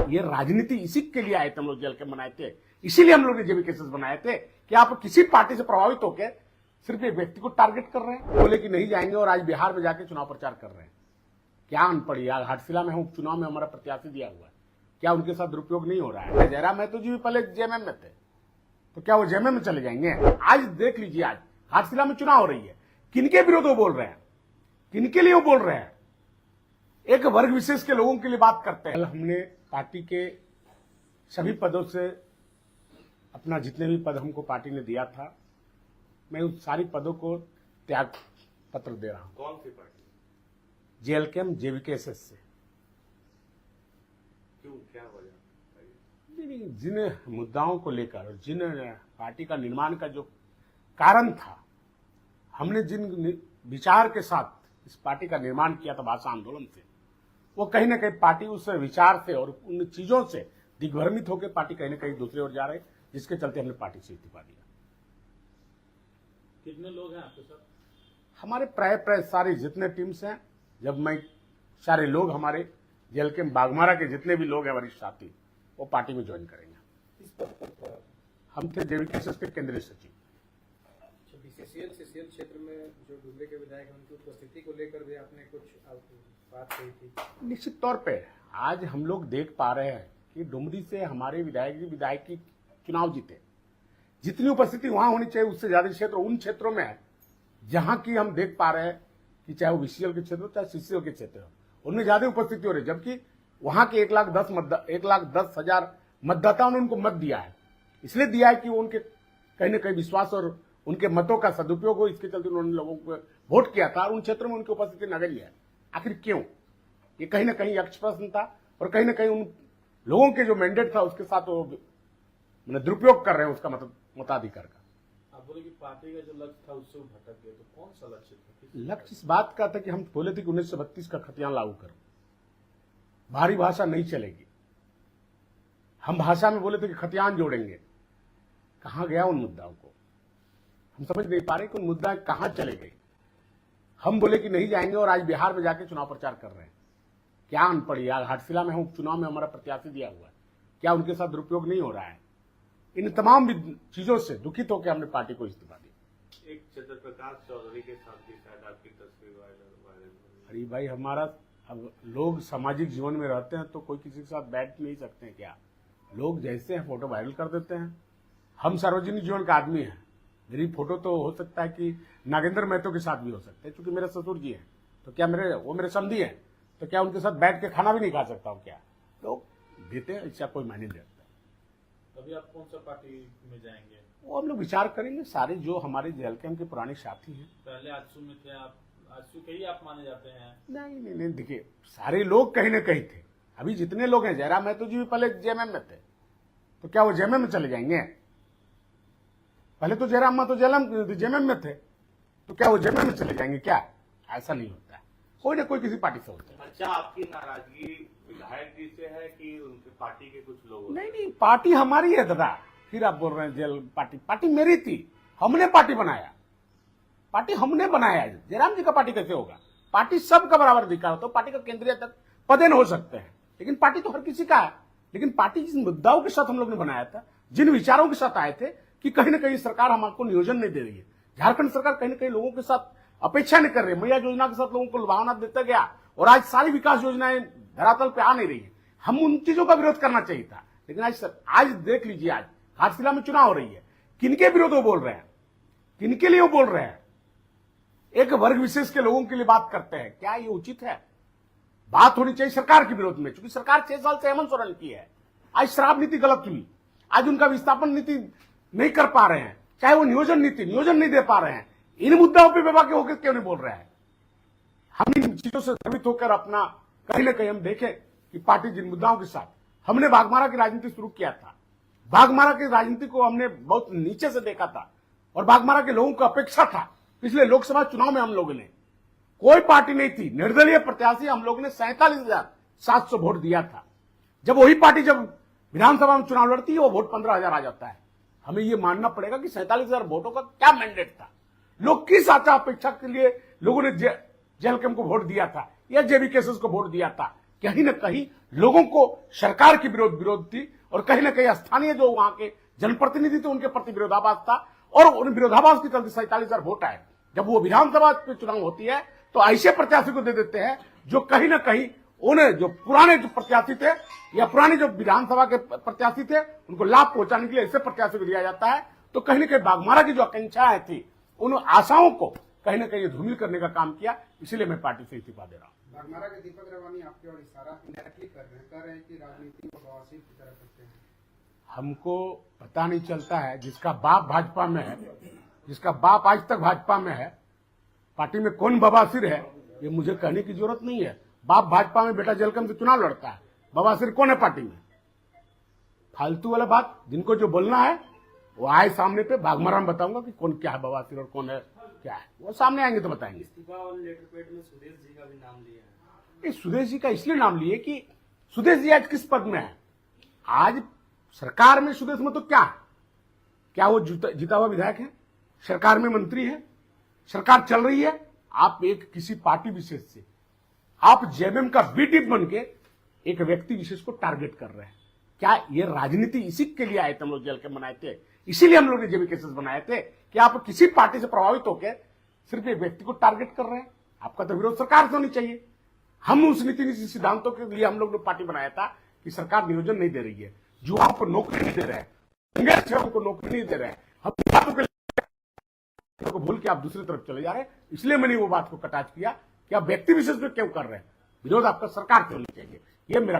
ये राजनीति इसी के लिए आए थे, हम लोग जेल के बनाए थे, इसीलिए हम लोग ने जेबी केसेस बनाए थे कि आप किसी पार्टी से प्रभावित होकर सिर्फ एक व्यक्ति को टारगेट कर रहे हैं, बोले कि नहीं जाएंगे और आज बिहार में जाके चुनाव प्रचार कर रहे हैं। क्या अनपढ़, यार घाटशिला में हम उपचुनाव में हमारा प्रत्याशी दिया हुआ है, क्या उनके साथ दुरुपयोग नहीं हो रहा है? जयराम महतो जी भी पहले जेएमएम में थे, तो क्या वो जेएमएम में चले जाएंगे? आज देख लीजिए, आज घाटशिला में चुनाव हो रही है, किनके विरोध वो बोल रहे हैं, किनके लिए वो बोल रहे हैं? एक वर्ग विशेष के लोगों के लिए बात करते हैं। हमने पार्टी के सभी पदों से अपना जितने भी पद हमको पार्टी ने दिया था, मैं उन सारी पदों को त्याग पत्र दे रहा हूं। कौन सी पार्टी? जेएलकेएम जेवीकेएसएस से। क्यों, क्या वजह? नहीं, जिन मुद्दाओं को लेकर और जिन पार्टी का निर्माण का जो कारण था, हमने जिन विचार के साथ इस पार्टी का निर्माण किया था भाषा आंदोलन से, वो कहीं ना कहीं पार्टी उस विचार से और उन चीजों से दिग्भ्रमित होकर पार्टी कहीं ना कहीं दूसरी ओर जा रही, जिसके चलते हमने पार्टी से इस्तीफा दिया। कितने लोग हैं आपके साथ? हमारे प्राय सारे जितने टीम्स हैं, जब मैं सारे लोग हमारे जेल के बागमारा के जितने भी लोग हैं वरिष्ठ साथी, वो पार्टी में ज्वाइन करेंगे। हम थे जेवीकेएसएस के केंद्रीय सचिव। बीसीसीएल क्षेत्र में जो डुमरी के विधायक हैं, उनकी उपस्थिति को लेकर भी आपने कुछ बात कही थी। निश्चित तौर पे आज हम लोग देख पा रहे हैं कि डुमरी से हमारे विधायक की चुनाव जीते, जितनी उपस्थिति वहां होनी चाहिए उससे ज्यादा क्षेत्र उन क्षेत्रों में है जहां की हम देख पा रहे हैं कि चाहे वो बीसीएल के क्षेत्र हो चाहे सीसीएल के क्षेत्र हो, उनमें ज्यादा उपस्थिति हो रही है, जबकि वहां के 1,10,000 मतदाताओं ने उनको मत दिया है। इसलिए दिया है कि वो उनके कहीं ना कहीं विश्वास और उनके मतों का सदुपयोग हो, इसके चलते उन्होंने लोगों को वोट किया था और उन क्षेत्रों में उनकी उपस्थिति नगण्य है। आखिर क्यों? ये कहीं ना कहीं यक्ष प्रश्न था और कहीं ना कहीं उन लोगों के जो मैंडेट था उसके साथ वो दुरुपयोग कर रहे हैं उसका मताधिकार का। आप बोले कि पार्टी का जो लक्ष्य था उससे वो भटक गए, तो कौन सा लक्ष्य था? लक्ष्य इस बात का था कि हम बोले थे कि 1932 का खतियान लागू करो, भारी भाषा नहीं चलेगी। हम भाषा में बोले थे कि खतियान जोड़ेंगे। कहां गया उन मुद्दाओं को? हम समझ नहीं पा रहे कि उन मुद्दा कहां चले गए। हम बोले कि नहीं जाएंगे और आज बिहार में जाके चुनाव प्रचार कर रहे हैं। क्या अनपढ़, यार घाटशिला में हम उपचुनाव में हमारा प्रत्याशी दिया हुआ है, क्या उनके साथ दुरुपयोग नहीं हो रहा है? इन तमाम चीजों से दुखित होकर हमने पार्टी को इस्तीफा दिया। एक चंद्रप्रकाश चौधरी के साथ भी शायद आपकी तस्वीर वायरल। अरे भाई, हमारा अब लोग सामाजिक जीवन में रहते हैं तो कोई किसी के साथ बैठ नहीं सकते हैं क्या? लोग जैसे हैं फोटो वायरल कर देते हैं। हम सार्वजनिक जीवन का आदमी हैं, मेरी फोटो तो हो सकता है कि नागेंद्र महतो के साथ भी हो सकता है, क्योंकि मेरे ससुर जी हैं, तो क्या वो मेरे समधी हैं, तो क्या उनके साथ बैठ के खाना भी नहीं खा सकता हूँ क्या? लोग देते हैं, इसका कोई मायने नहीं रखता। अभी आप कौन सा पार्टी में जाएंगे? वो हम लोग विचार करेंगे। सारे जो हमारे जेएलकेएम के पुराने साथी हैं, पहले आजसू में थे आप, आजसू के ही आप माने जाते हैं? नहीं, देखिए सारे लोग कहीं ना कहीं थे। अभी जितने लोग हैं, जयराम महतो जी भी पहले जेएमएम में थे, तो क्या वो जेएमएम में चले जाएंगे? पहले तो जयराम महतो जेएमएम में थे, तो क्या वो जेएमएम में चले जाएंगे क्या? ऐसा नहीं होता है, कोई ना कोई किसी पार्टी से होता है। अच्छा, आपकी नाराजगी विधायक जी से है कि उनकी पार्टी के कुछ लोग? नहीं, पार्टी हमारी है दादा। फिर आप बोल रहे हैं जेल पार्टी मेरी थी, हमने पार्टी बनाया। पार्टी हमने बनाया, जयराम जी का पार्टी कैसे होगा? पार्टी सबका बराबर अधिकार होता है, पार्टी का केंद्रीय तक पदेन हो सकते हैं, लेकिन पार्टी तो हर किसी का है। लेकिन पार्टी जिन मुद्दाओं के साथ हम लोग ने बनाया था, जिन विचारों के साथ आए थे कि कहीं ना कहीं सरकार हमको नियोजन नहीं दे रही है, झारखंड सरकार कहीं ना कहीं लोगों के साथ अपेक्षा नहीं कर रही है, मैया योजना के साथ लोगों को लुभावना देता गया और आज सारी विकास योजनाएं धरातल पे आ नहीं रही है। हम उन चीजों का विरोध करना चाहिए था, लेकिन आज देख लीजिए, आज घाटशिला में चुनाव हो रही है, किनके विरोध वो बोल रहे हैं, किनके लिए वो बोल रहे हैं? एक वर्ग विशेष के लोगों के लिए बात करते हैं, क्या ये उचित है? बात होनी चाहिए सरकार के विरोध में, क्योंकि सरकार 6 साल से हेमंत सोरेन की है। आज शराब नीति गलत हुई, आज उनका विस्थापन नीति नहीं कर पा रहे हैं, चाहे वो नियोजन नहीं दे पा रहे हैं। इन मुद्दाओं पर बेबाकी होकर क्यों नहीं बोल रहे हैं? हम इन चीजों से भ्रमित होकर अपना कहीं ना कहीं हम देखें कि पार्टी जिन मुद्दाओं के साथ हमने बागमारा की राजनीति शुरू किया था, बागमारा की राजनीति को हमने बहुत नीचे से देखा था और बागमारा के लोगों को अपेक्षा था। पिछले लोकसभा चुनाव में हम लोगों ने, कोई पार्टी नहीं थी, निर्दलीय प्रत्याशी हम लोगों ने 47,700 वोट दिया था। जब वही पार्टी जब विधानसभा में चुनाव लड़ती है, वो वोट 15,000 आ जाता है। हमें ये मानना पड़ेगा कि 47,000 वोटों का क्या मैंडेट था, लोग किस आशा अपेक्षा के लिए लोगों ने जेएलकेएम को वोट दिया था या जेवीकेएसएस को वोट दिया था? कहीं न कहीं लोगों को सरकार की विरोध थी और कहीं न कहीं स्थानीय जो वहां के जनप्रतिनिधि थे उनके प्रति विरोधाभास था और उन विरोधाभास के चलते 47,000 वोट आए। जब वो विधानसभा पे चुनाव होती है तो ऐसे प्रत्याशी को दे देते हैं जो कहीं न कहीं उन्हें जो पुराने जो प्रत्याशी थे या पुराने जो विधानसभा के प्रत्याशी थे उनको लाभ पहुंचाने के लिए ऐसे प्रत्याशी को दिया जाता है। तो कहीं न कहीं बाघमारा की जो आकांक्षाएं थी उन आशाओं को कहीं न कहीं धूमिल करने का काम किया, इसलिए मैं पार्टी से इस्तीफा दे रहा हूं। बाघमारा के दीपक रवानी आपके और इशारा इंडायरेक्टली कह रहे हैं कि राजनीति को बवासीर की तरह करते हैं। हमको पता नहीं चलता है, जिसका बाप भाजपा में है, जिसका बाप आज तक भाजपा में है, पार्टी में कौन बवासीर है ये मुझे कहने की जरूरत नहीं है। बाप भाजपा में, बेटा जलकम से चुनाव लड़ता है, बवासीर कौन है पार्टी में? फालतू वाला बात, जिनको जो बोलना है वो आए सामने पे, बाघमारा में बताऊंगा कि कौन क्या है बवासीर और कौन है क्या है, वो सामने आएंगे तो बताएंगे। इस्तीफा और लेटर पैड में सुदेश जी का भी नाम लिया है। ये सुदेश जी का इसलिए नाम लिए कि सुदेश जी आज किस पद में है? आज सरकार में सुदेश में तो क्या वो जीता हुआ विधायक है? सरकार में मंत्री है, सरकार चल रही है। आप एक किसी पार्टी विशेष से, आप जेएमएम का बीटी बन के एक व्यक्ति विशेष को टारगेट कर रहे हैं। क्या ये राजनीति इसी के लिए आए थे? हम लोग जेल के बनाए थे, इसीलिए हम लोग ने जेबी केसेस बनाए थे कि आप किसी पार्टी से प्रभावित होकर सिर्फ एक व्यक्ति को टारगेट कर रहे हैं। आपका तो विरोध सरकार से होनी चाहिए। हम उस नीति सिद्धांतों के लिए हम लोग ने पार्टी बनाया था कि सरकार नियोजन नहीं दे रही है, युवाओं को नौकरी नहीं दे रहे हैं, को नौकरी नहीं दे रहे हैं, हम बातों को भूल के आप दूसरी तरफ चले जा रहे हैं। इसलिए मैंने वो बात को कटाच किया कि आप व्यक्ति विशेष में क्यों कर रहे हैं। विरोध आपका सरकार से होनी चाहिए, ये मेरा